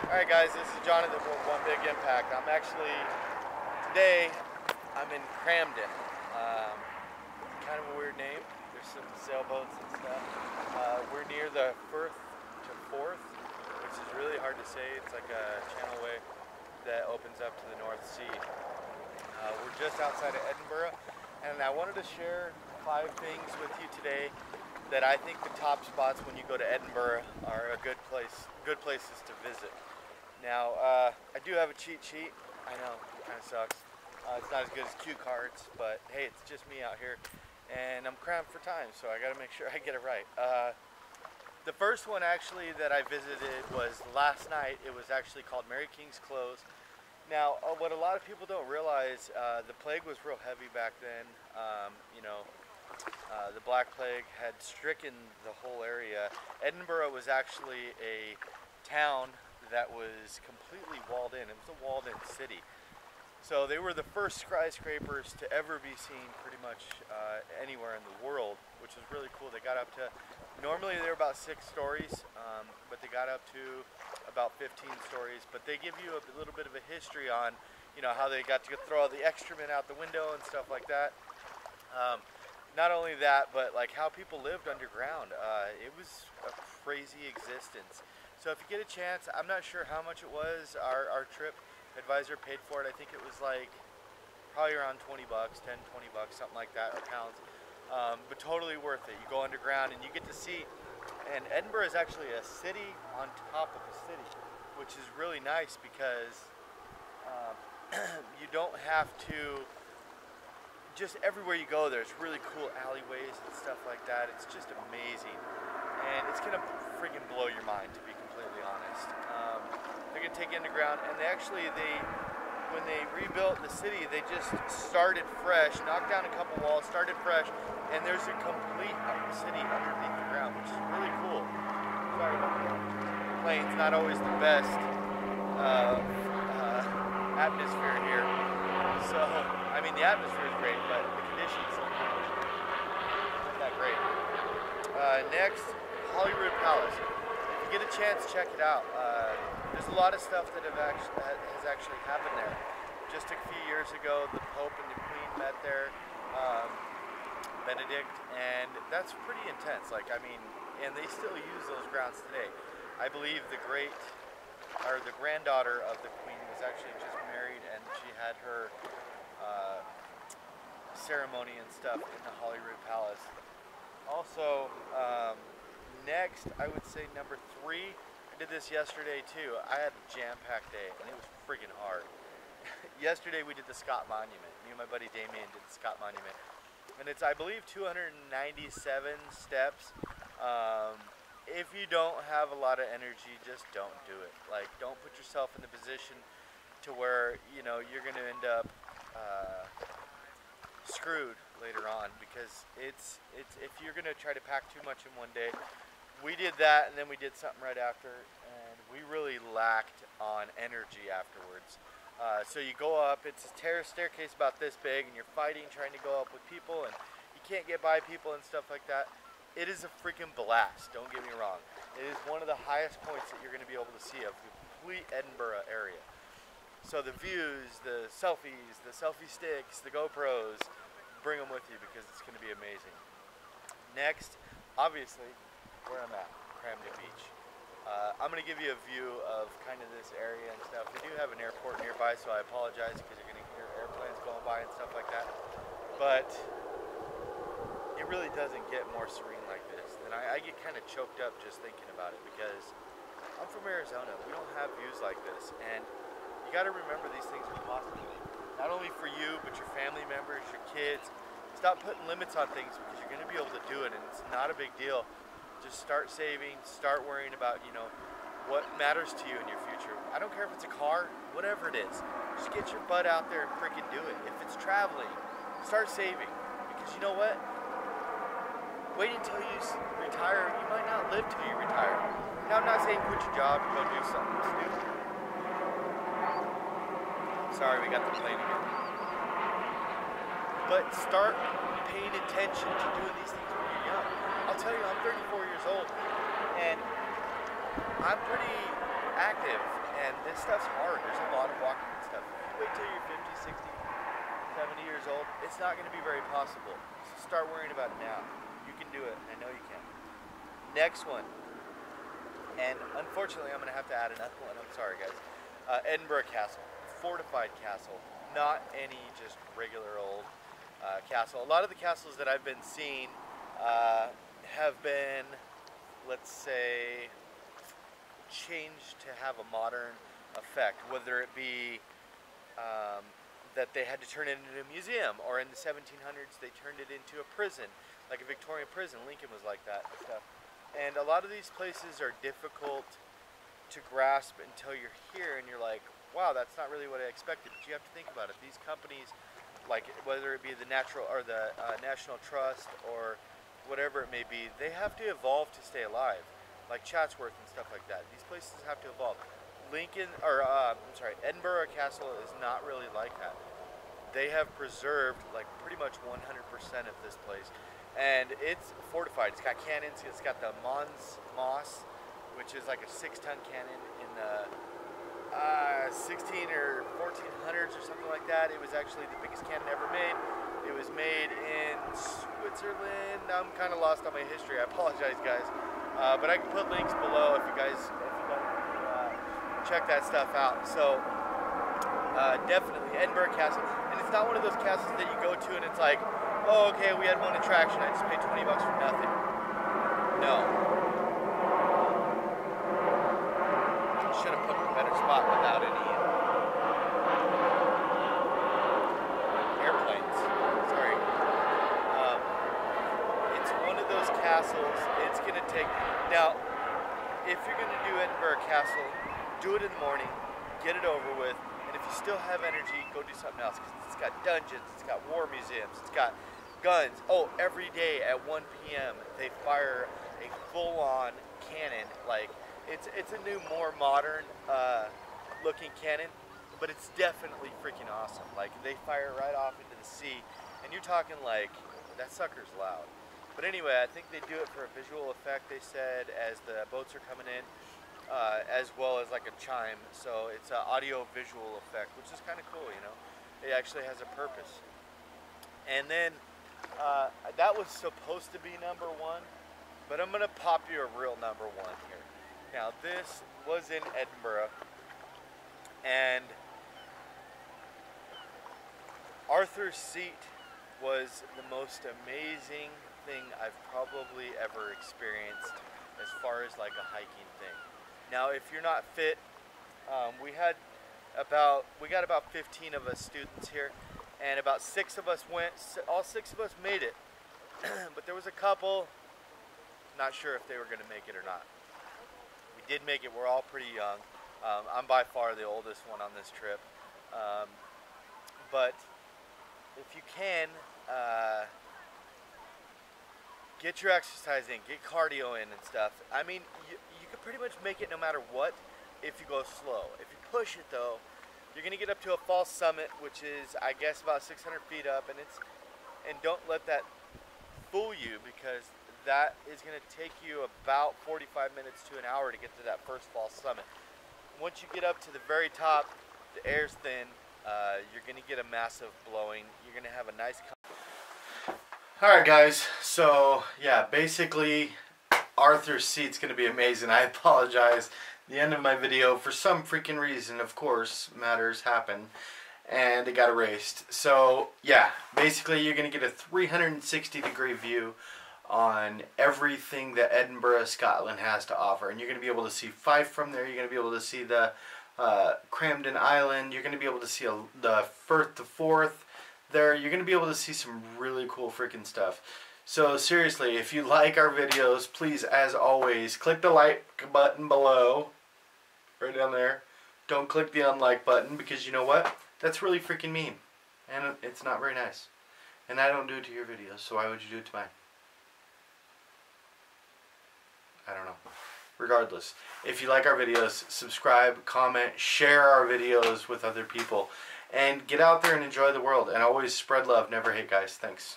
Alright guys, this is Jonathan with One Big Impact. Today, I'm in Cramond. Kind of a weird name. There's some sailboats and stuff. We're near the Firth to Forth, which is really hard to say. It's like a channelway that opens up to the North Sea. We're just outside of Edinburgh, and I wanted to share 5 things with you today that I think the top spots when you go to Edinburgh are a good places to visit. Now, I do have a cheat sheet. I know, it kind of sucks. It's not as good as cue cards, but hey, it's just me out here, and I'm cramped for time, so I got to make sure I get it right. The first one actually that I visited was last night. It was actually called Mary King's Close. Now, what a lot of people don't realize, the plague was real heavy back then. The Black Plague had stricken the whole area. Edinburgh was actually a town that was completely walled in. It was a walled in city. So they were the first skyscrapers to ever be seen pretty much anywhere in the world, which was really cool. They got up to, normally they were about 6 stories, but they got up to about 15 stories. But they give you a little bit of a history on, how they got to throw all the excrement out the window and stuff like that. Not only that, but like how people lived underground. It was a crazy existence. So if you get a chance, I'm not sure how much it was. Our trip advisor paid for it. I think it was like probably around 20 bucks, 10, 20 bucks, something like that, or pounds. But totally worth it. You go underground and you get to see, and Edinburgh is actually a city on top of a city, which is really nice because you don't have to, just everywhere you go there's really cool alleyways and stuff like that. It's just amazing, and it's gonna freaking blow your mind, to be completely honest. They're gonna take you underground, and when they rebuilt the city, they just started fresh, knocked down a couple walls, started fresh, and there's a complete city underneath the ground, which is really cool. Sorry about that. The plane's not always the best atmosphere here. So, I mean, the atmosphere is great, but the conditions are not that great. Next, Holyrood Palace. If you get a chance, check it out. There's a lot of stuff that has actually happened there. Just a few years ago, the Pope and the Queen met there, Benedict, and that's pretty intense. And they still use those grounds today. I believe the granddaughter of the Queen was actually just married, and she had her ceremony and stuff in the Holyrood Palace. Also, next, I would say number 3. I did this yesterday too. I had a jam-packed day, and it was friggin' hard. Yesterday we did the Scott Monument. Me and my buddy Damien did the Scott Monument, and it's, I believe, 297 steps. If you don't have a lot of energy, just don't do it. Like, don't put yourself in the position to where you're going to end up screwed later on, because it's if you're going to try to pack too much in one day. We did that, and then we did something right after, and we really lacked on energy afterwards. So you go up, it's a terrace staircase about this big, and you're fighting, trying to go up with people, and you can't get by people and stuff like that. It is a freaking blast, don't get me wrong. It is one of the highest points that you're going to be able to see of the complete Edinburgh area. So the views, the selfies, the selfie sticks, the GoPros, bring them with you because it's going to be amazing. Next, obviously, where I'm at, Cramond Beach. I'm going to give you a view of kind of this area and stuff. We do have an airport nearby, so I apologize because you're going to hear airplanes going by and stuff like that. But it really doesn't get more serene like this. And I get kind of choked up just thinking about it, because I'm from Arizona. We don't have views like this. And you got to remember, these things are possible. Not only for you, but your family members, your kids. Stop putting limits on things, because you're going to be able to do it, and it's not a big deal. Just start saving, start worrying about, what matters to you in your future. I don't care if it's a car, whatever it is. Just get your butt out there and freaking do it. If it's traveling, start saving, because you know what? Wait until you retire. You might not live till you retire. Now, I'm not saying quit your job and go do something stupid. Sorry, we got the plane again. But start paying attention to doing these things when you're young. I'll tell you, I'm 34 years old, and I'm pretty active, And this stuff's hard. There's a lot of walking and stuff. If you wait till you're 50, 60, 70 years old, it's not going to be very possible. So start worrying about it now. You can do it. I know you can. Next one. And unfortunately, I'm going to have to add another one. I'm sorry, guys. Edinburgh Castle. Fortified castle. Not any just regular old castle. A lot of the castles that I've been seeing have been, let's say, changed to have a modern effect. Whether it be that they had to turn it into a museum, or in the 1700s they turned it into a prison, like a Victorian prison. Lincoln was like that and stuff. And a lot of these places are difficult to grasp until you're here and you're like, wow, that's not really what I expected. But you have to think about it. These companies, like whether it be the Natural or the National Trust or whatever it may be, they have to evolve to stay alive. Like Chatsworth and stuff like that. These places have to evolve. Edinburgh Castle is not really like that. They have preserved like pretty much 100% of this place, and it's fortified. It's got cannons. It's got the Moss, which is like a 6-ton cannon in the 16 or 1400s or something like that. It was actually the biggest cannon ever made. It was made in Switzerland. I'm kind of lost on my history. I apologize, guys. But I can put links below if you guys check that stuff out. So definitely Edinburgh Castle, and it's not one of those castles that you go to and it's like, oh, okay, we had one attraction, I just paid $20 for nothing. No. Should have put a better spot without any airplanes. Sorry. It's one of those castles. It's gonna take. Now, if you're gonna do Edinburgh Castle, do it in the morning, get it over with, and if you still have energy, go do something else, because it's got dungeons, it's got war museums, it's got guns. Oh, every day at 1 p.m. they fire a full-on cannon. Like, it's a new, more modern looking cannon, but it's definitely freaking awesome. Like, they fire right off into the sea, and you're talking like, that sucker's loud. But anyway, I think they do it for a visual effect, they said, as the boats are coming in. As well as like a chime, so it's an audio-visual effect, which is kind of cool, you know. It actually has a purpose. And then that was supposed to be number one, but I'm gonna pop you a real number one here. Now, this was in Edinburgh, and Arthur's Seat was the most amazing thing I've probably ever experienced as far as like a hiking thing. Now, if you're not fit, we got about 15 of us students here, and about 6 of us went. All 6 of us made it, but there was a couple, not sure if they were going to make it or not. We did make it. We're all pretty young. I'm by far the oldest one on this trip, but if you can, get your exercise in, get cardio in and stuff. I mean, you can pretty much make it no matter what if you go slow. If you push it though, you're gonna get up to a false summit, which is, I guess, about 600 feet up, and don't let that fool you, because that is gonna take you about 45 minutes to an hour to get to that first false summit. Once you get up to the very top, the air's thin. You're gonna get a massive blowing. You're gonna have a nice. Alright guys, so yeah, basically Arthur's Seat's going to be amazing. I apologize. The end of my video, for some freaking reason, of course, matters happen, and it got erased. So yeah, basically you're going to get a 360-degree view on everything that Edinburgh, Scotland has to offer. And you're going to be able to see Fife from there. You're going to be able to see the Cramond Island. You're going to be able to see the Firth to Forth there. You're going to be able to see some really cool freaking stuff. So seriously, if you like our videos, please, as always, click the like button below, right down there. Don't click the unlike button, because you know what? That's really freaking mean, and it's not very nice. And I don't do it to your videos, so why would you do it to mine? I don't know. Regardless, if you like our videos, subscribe, comment, share our videos with other people, and get out there and enjoy the world. And always spread love, never hate, guys. Thanks.